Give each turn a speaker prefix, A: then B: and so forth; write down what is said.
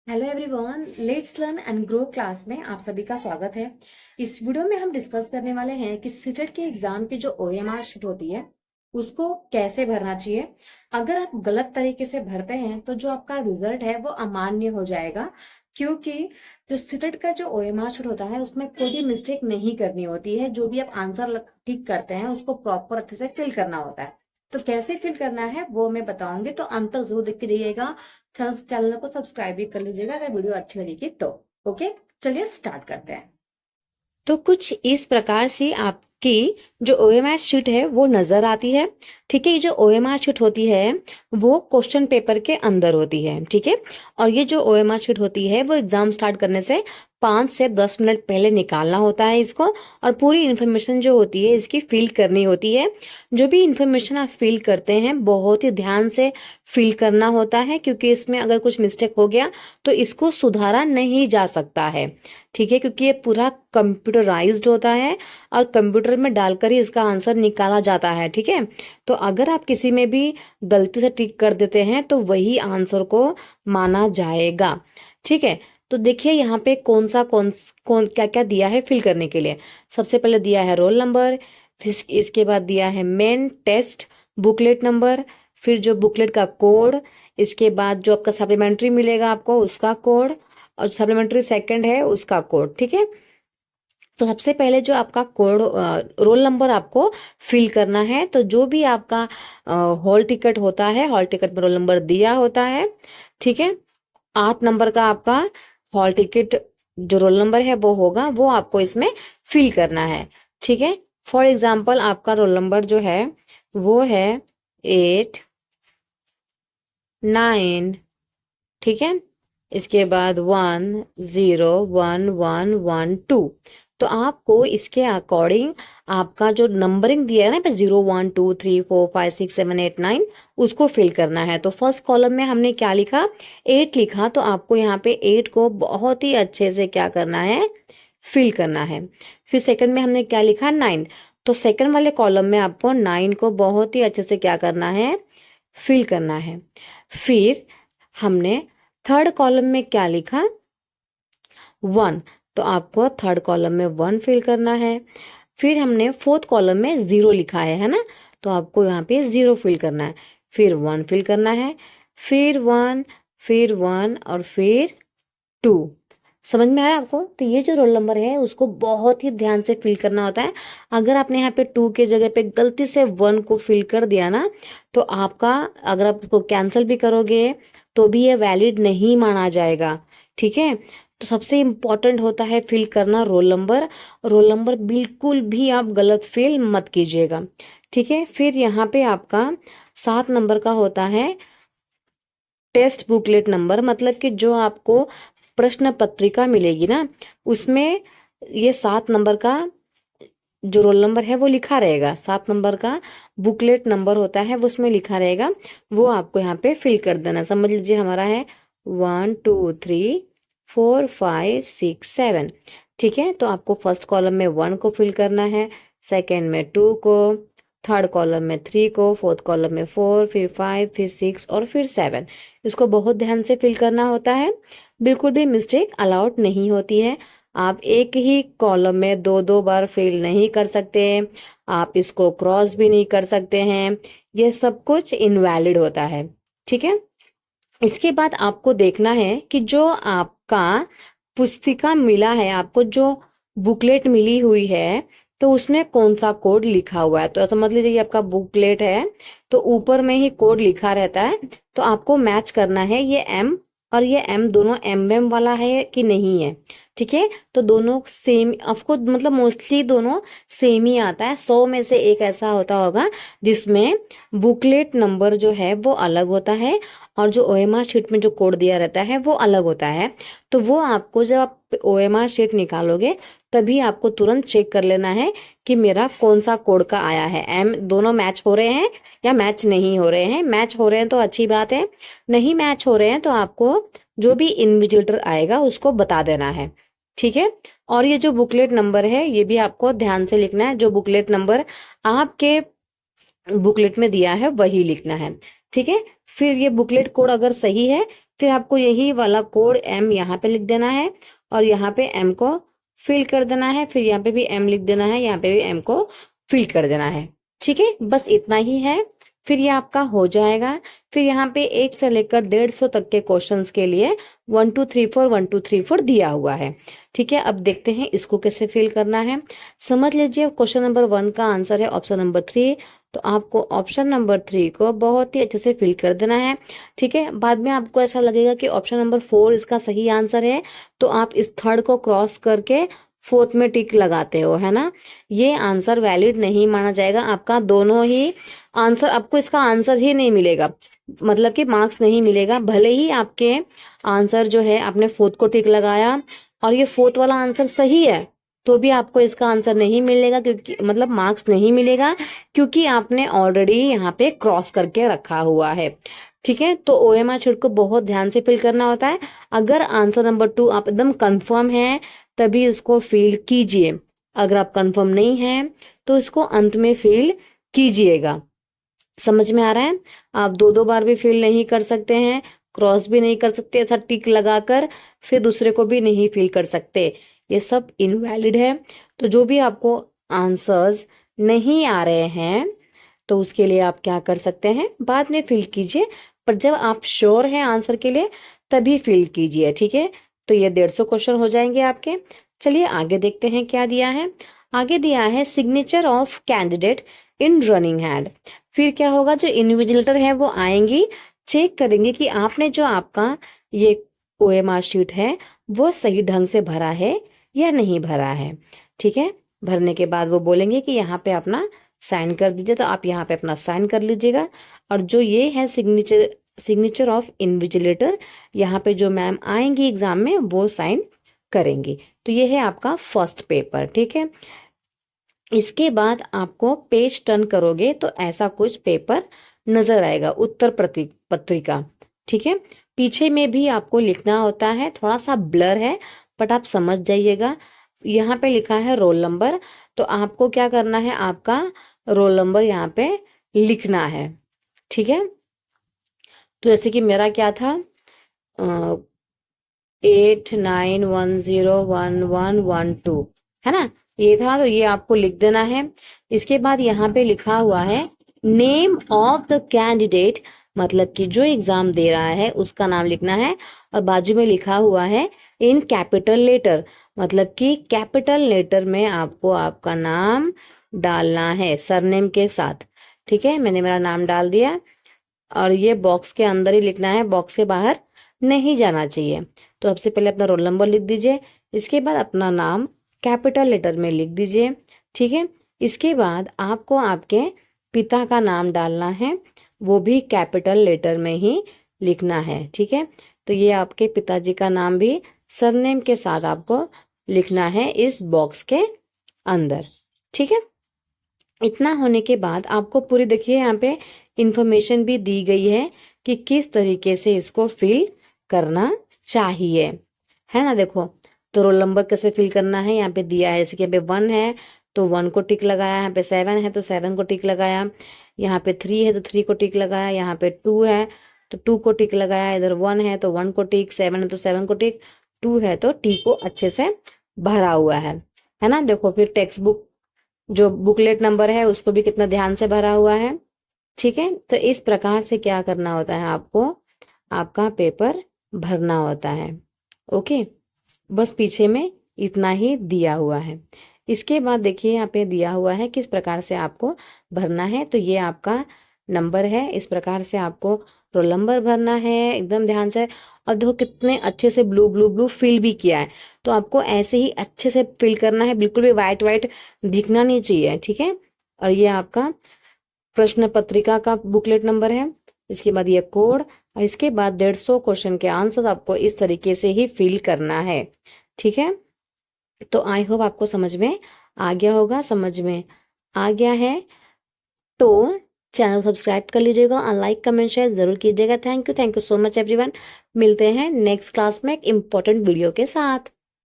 A: Hello everyone, let's learn and grow class में आप सभी का स्वागत है। इस वीडियो में हम डिस्कस करने वाले हैं कि सीटेट के एग्जाम की जो ओएमआर शीट होती है उसको कैसे भरना चाहिए। अगर आप गलत तरीके से भरते हैं तो जो आपका रिजल्ट है वो अमान्य हो जाएगा, क्योंकि जो सीटेट का जो ओएमआर शीट होता है उसमें कोई भी मिस्टेक नहीं करनी होती है। जो भी आप आंसर टिक करते हैं उसको प्रॉपर अच्छे से फिल करना होता है। तो कैसे फिल करना है वो मैं बताऊंगी, तो अंत तक जरूर देख के जाइएगा। चैनल को सब्सक्राइब भी कर लीजिएगा अगर वीडियो अच्छी लगेगी तो। ओके, चलिए स्टार्ट करते हैं। तो कुछ इस प्रकार से आपकी जो ओएमआर शीट है वो नजर आती है। ठीक है, ये जो ओएमआर शीट होती है वो क्वेश्चन पेपर के अंदर होती है। ठीक है, और ये जो ओएमआर शीट होती है वो एग्जाम स्टार्ट करने से 5 से 10 मिनट पहले निकालना होता है इसको, और पूरी इन्फॉर्मेशन जो होती है इसकी फिल करनी होती है। जो भी इन्फॉर्मेशन आप फिल करते हैं बहुत ही ध्यान से फिल करना होता है, क्योंकि इसमें अगर कुछ मिस्टेक हो गया तो इसको सुधारा नहीं जा सकता है। ठीक है, क्योंकि ये पूरा कंप्यूटराइज्ड होता है और कंप्यूटर में डालकर ही इसका आंसर निकाला जाता है। ठीक है, तो अगर आप किसी में भी गलती से टिक कर देते हैं तो वही आंसर को माना जाएगा। ठीक है, तो देखिए यहाँ पे कौन क्या क्या दिया है फिल करने के लिए। सबसे पहले दिया है रोल नंबर, फिर इसके बाद दिया है मेन टेस्ट बुकलेट नंबर, फिर जो बुकलेट का कोड, इसके बाद जो आपका सप्लीमेंट्री मिलेगा आपको उसका कोड, और सप्लीमेंट्री सेकंड है उसका कोड। ठीक है, तो सबसे पहले जो आपका कोड रोल नंबर आपको फिल करना है। तो जो भी आपका हॉल टिकट होता है, हॉल टिकट में रोल नंबर दिया होता है। ठीक है, 8 नंबर का आपका हॉल टिकट जो रोल नंबर है वो होगा, वो आपको इसमें फिल करना है। ठीक है, फॉर एग्जाम्पल आपका रोल नंबर जो है वो है 8, 9। ठीक है, इसके बाद 1, 0, 1, 1, 1, 2। तो आपको इसके अकॉर्डिंग आपका जो नंबरिंग दिया है ना पे 0, 1, 2, 3, 4, 5, 6, 7, 8, 9 उसको फिल करना है। तो फर्स्ट कॉलम में हमने क्या लिखा, 8 लिखा, तो आपको यहाँ पे 8 को बहुत ही अच्छे से क्या करना है, फिल करना है। फिर सेकंड में हमने क्या लिखा, 9। तो सेकंड वाले कॉलम में आपको 9 को बहुत ही अच्छे से क्या करना है, फिल करना है। फिर हमने थर्ड कॉलम में क्या लिखा, 1। तो आपको थर्ड कॉलम में 1 फिल करना है। फिर हमने फोर्थ कॉलम में 0 लिखा है ना, तो आपको यहाँ पे 0 फिल करना है। फिर 1 फिल करना है, फिर 1, फिर 1 और फिर 2। समझ में आ रहा है आपको? तो ये जो रोल नंबर है उसको बहुत ही ध्यान से फिल करना होता है। अगर आपने यहाँ पे 2 के जगह पे गलती से 1 को फिल कर दिया ना, तो आपका, अगर आप उसको कैंसिल भी करोगे तो भी ये वैलिड नहीं माना जाएगा। ठीक है, तो सबसे इम्पोर्टेंट होता है फिल करना रोल नंबर। रोल नंबर बिल्कुल भी आप गलत फिल मत कीजिएगा। ठीक है, फिर यहाँ पे आपका 7 नंबर का होता है टेस्ट बुकलेट नंबर, मतलब कि जो आपको प्रश्न पत्रिका मिलेगी ना उसमें ये 7 नंबर का जो रोल नंबर है वो लिखा रहेगा। 7 नंबर का बुकलेट नंबर होता है वो उसमें लिखा रहेगा, वो आपको यहाँ पे फिल कर देना। समझ लीजिए हमारा है 1, 2, 3, 4, 5, 6, 7। ठीक है, तो आपको फर्स्ट कॉलम में 1 को फिल करना है, सेकेंड में 2 को, थर्ड कॉलम में 3 को, फोर्थ कॉलम में 4, फिर 5, फिर 6 और फिर 7। इसको बहुत ध्यान से फिल करना होता है, बिल्कुल भी मिस्टेक अलाउड नहीं होती है। आप एक ही कॉलम में दो दो बार फिल नहीं कर सकते, आप इसको क्रॉस भी नहीं कर सकते हैं, ये सब कुछ इनवैलिड होता है। ठीक है, इसके बाद आपको देखना है कि जो आपका पुस्तिका मिला है, आपको जो बुकलेट मिली हुई है, तो उसमें कौन सा कोड लिखा हुआ है। तो समझ लीजिए ये आपका बुकलेट है, तो ऊपर में ही कोड लिखा रहता है, तो आपको मैच करना है ये एम और ये एम दोनों एम वाला है कि नहीं है। ठीक है, तो दोनों सेम, आपको मतलब मोस्टली दोनों सेम ही आता है। 100 में से एक ऐसा होता होगा जिसमें बुकलेट नंबर जो है वो अलग होता है और जो ओएमआर शीट में जो कोड दिया रहता है वो अलग होता है। तो वो आपको जब आप ओएमआर शीट निकालोगे तभी आपको तुरंत चेक कर लेना है कि मेरा कौन सा कोड का आया है। एम दोनों मैच हो रहे हैं या मैच नहीं हो रहे हैं। मैच हो रहे हैं तो अच्छी बात है, नहीं मैच हो रहे हैं तो आपको जो भी इन्विजिलेटर आएगा उसको बता देना है। ठीक है, और ये जो बुकलेट नंबर है ये भी आपको ध्यान से लिखना है, जो बुकलेट नंबर आपके बुकलेट में दिया है वही लिखना है। ठीक है, फिर ये बुकलेट कोड अगर सही है फिर आपको यही वाला कोड M यहाँ पे लिख देना है और यहाँ पे M को फिल कर देना है, फिर यहाँ पे भी M लिख देना है, यहाँ पे भी M को फिल कर देना है। ठीक है, बस इतना ही है, फिर ये आपका हो जाएगा। फिर यहाँ पे 1 से लेकर 150 तक के क्वेश्चंस के लिए 1 2 3 4 1 2 3 4 दिया हुआ है। ठीक है, अब देखते हैं इसको कैसे फिल करना है। समझ लीजिए, क्वेश्चन नंबर 1 का आंसर है ऑप्शन नंबर 3, तो आपको ऑप्शन नंबर 3 को बहुत ही अच्छे से फिल कर देना है। ठीक है, बाद में आपको ऐसा लगेगा कि ऑप्शन नंबर 4 इसका सही आंसर है, तो आप इस थर्ड को क्रॉस करके फोर्थ में टिक लगाते हो, है ना। ये आंसर वैलिड नहीं माना जाएगा आपका, दोनों ही आंसर, आपको इसका आंसर ही नहीं मिलेगा, मतलब कि मार्क्स नहीं मिलेगा। भले ही आपके आंसर जो है आपने फोर्थ को टिक लगाया और ये फोर्थ वाला आंसर सही है, तो भी आपको इसका आंसर नहीं मिलेगा, क्योंकि मतलब मार्क्स नहीं मिलेगा, क्योंकि आपने ऑलरेडी यहाँ पे क्रॉस करके रखा हुआ है। ठीक है, तो OMR शीट को बहुत ध्यान से फिल करना होता है। अगर आंसर नंबर 2 आप एकदम कंफर्म है तभी इसको फिल कीजिए, अगर आप कंफर्म नहीं है तो इसको अंत में फिल कीजिएगा। समझ में आ रहा है? आप 2 बार भी फिल नहीं कर सकते हैं, क्रॉस भी नहीं कर सकते, ऐसा टिक लगाकर फिर दूसरे को भी नहीं फिल कर सकते, ये सब इनवैलिड है। तो जो भी आपको आंसर्स नहीं आ रहे हैं तो उसके लिए आप क्या कर सकते हैं, बाद में फिल कीजिए, पर जब आप श्योर हैं आंसर के लिए तभी फिल कीजिए। ठीक है, तो ये 150 क्वेश्चन हो जाएंगे आपके। चलिए आगे देखते हैं क्या दिया है। आगे दिया है signature of candidate in running had. फिर क्या होगा, जो इन्विजिलेटर है वो आएंगी, चेक करेंगे कि आपने जो आपका ये OMR शीट है वो सही ढंग से भरा है या नहीं भरा है। ठीक है, भरने के बाद वो बोलेंगे कि यहाँ पे अपना साइन कर दीजिए, तो आप यहाँ पे अपना साइन कर लीजिएगा। और जो ये है सिग्नेचर ऑफ इन्विजिलेटर, यहाँ पे जो मैम आएंगी एग्जाम में वो साइन करेंगी। तो ये है आपका फर्स्ट पेपर। ठीक है, इसके बाद आपको पेज टर्न करोगे तो ऐसा कुछ पेपर नजर आएगा, उत्तर पत्रिका। ठीक है, पीछे में भी आपको लिखना होता है, थोड़ा सा ब्लर है बट आप समझ जाइएगा। यहाँ पे लिखा है रोल नंबर, तो आपको क्या करना है, आपका रोल नंबर यहाँ पे लिखना है। ठीक है, तो जैसे कि मेरा क्या था, 89101112 है ना, ये था, तो ये आपको लिख देना है। इसके बाद यहाँ पे लिखा हुआ है नेम ऑफ द कैंडिडेट, मतलब कि जो एग्जाम दे रहा है उसका नाम लिखना है, और बाजू में लिखा हुआ है इन कैपिटल लेटर, मतलब कि कैपिटल लेटर में आपको आपका नाम डालना है सरनेम के साथ। ठीक है, मैंने मेरा नाम डाल दिया और ये बॉक्स के अंदर ही लिखना है, बॉक्स के बाहर नहीं जाना चाहिए। तो सबसे पहले अपना रोल नंबर लिख दीजिए, इसके बाद अपना नाम कैपिटल लेटर में लिख दीजिए। ठीक है, इसके बाद आपको आपके पिता का नाम डालना है, वो भी कैपिटल लेटर में ही लिखना है। ठीक है, तो ये आपके पिताजी का नाम भी सरनेम के साथ आपको लिखना है इस बॉक्स के अंदर। ठीक है, इतना होने के बाद आपको पूरी, देखिए यहाँ पे इंफॉर्मेशन भी दी गई है कि किस तरीके से इसको फिल करना चाहिए, है ना। देखो, तो रोल नंबर कैसे फिल करना है यहाँ पे दिया है, जैसे कि यहाँ पे 1 है तो 1 को टिक लगाया, यहाँ पे 7 है तो 7 को टिक लगाया, यहाँ पे 3 है तो 3 को टिक लगाया, यहाँ पे 2 है तो 2 को टिक लगाया, इधर 1 है तो 1 को टिक, 7 है तो 7 को टिक, 2 है तो टी को अच्छे से भरा हुआ है ना। देखो, फिर टेक्स्ट बुक जो बुकलेट नंबर है उसको भी कितना ध्यान से भरा हुआ है। ठीक है, तो इस प्रकार से क्या करना होता है, आपको आपका पेपर भरना होता है। ओके, बस पीछे में इतना ही दिया हुआ है। इसके बाद देखिए यहाँ पे दिया हुआ है किस प्रकार से आपको भरना है, तो ये आपका नंबर है, इस प्रकार से आपको रोल नंबर भरना है एकदम ध्यान से। और देखो कितने अच्छे से ब्लू ब्लू ब्लू फिल भी किया है, तो आपको ऐसे ही अच्छे से फिल करना है, बिल्कुल भी वाइट वाइट दिखना नहीं चाहिए। ठीक है, और ये आपका प्रश्न पत्रिका का बुकलेट नंबर है, इसके बाद ये कोड, और इसके बाद 150 क्वेश्चन के आंसर आपको इस तरीके से ही फिल करना है। ठीक है, तो आई होप आपको समझ में आ गया होगा, समझ में आ गया है तो चैनल सब्सक्राइब कर लीजिएगा और लाइक कमेंट शेयर जरूर कीजिएगा। Thank you so much everyone. मिलते हैं नेक्स्ट क्लास में एक इम्पोर्टेंट वीडियो के साथ।